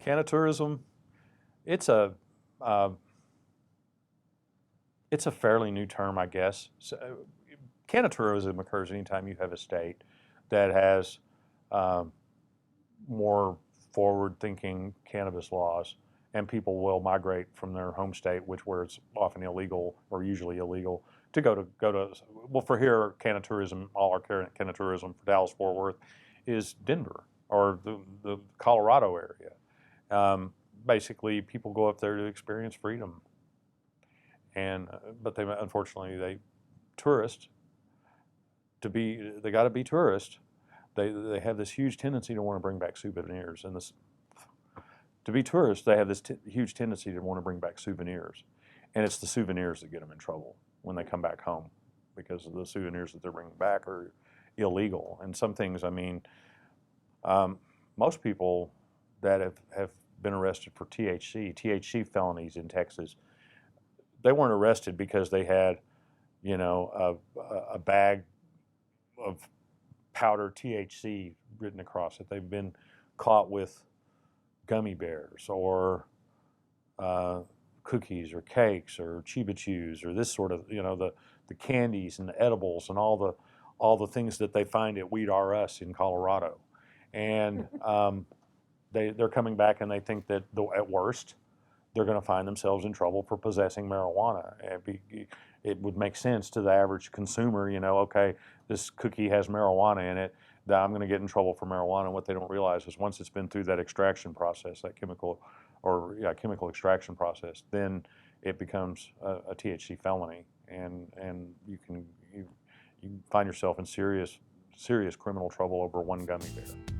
Canna Tourism, it's a uh, it's a fairly new term, I guess. Canna Tourism occurs anytime you have a state that has um, more forward-thinking cannabis laws, and people will migrate from their home state, where it's often illegal or usually illegal, to go to. Well, for here, Canna Tourism, all our Canna Tourism for Dallas Fort Worth is Denver or the Colorado area. Basically, people go up there to experience freedom, and but they unfortunately tourists they got to be tourists. They have this huge tendency to want to bring back souvenirs, and to be tourists, they have this huge tendency to want to bring back souvenirs, and it's the souvenirs that get them in trouble when they come back home, because of the souvenirs that they're bringing back are illegal. And some things, I mean, most people that have been arrested for THC felonies in Texas, they weren't arrested because they had, a bag of powder THC written across it. They've been caught with gummy bears or cookies or cakes or Chiba Chews or this sort of, the candies and the edibles and all the things that they find at Weed R Us in Colorado. And they're coming back, and they think that at worst they're going to find themselves in trouble for possessing marijuana. It would make sense to the average consumer, okay, this cookie has marijuana in it, that I'm going to get in trouble for marijuana. And what they don't realize is once it's been through that extraction process, that chemical extraction process, then it becomes a THC felony, and you find yourself in serious criminal trouble over one gummy bear.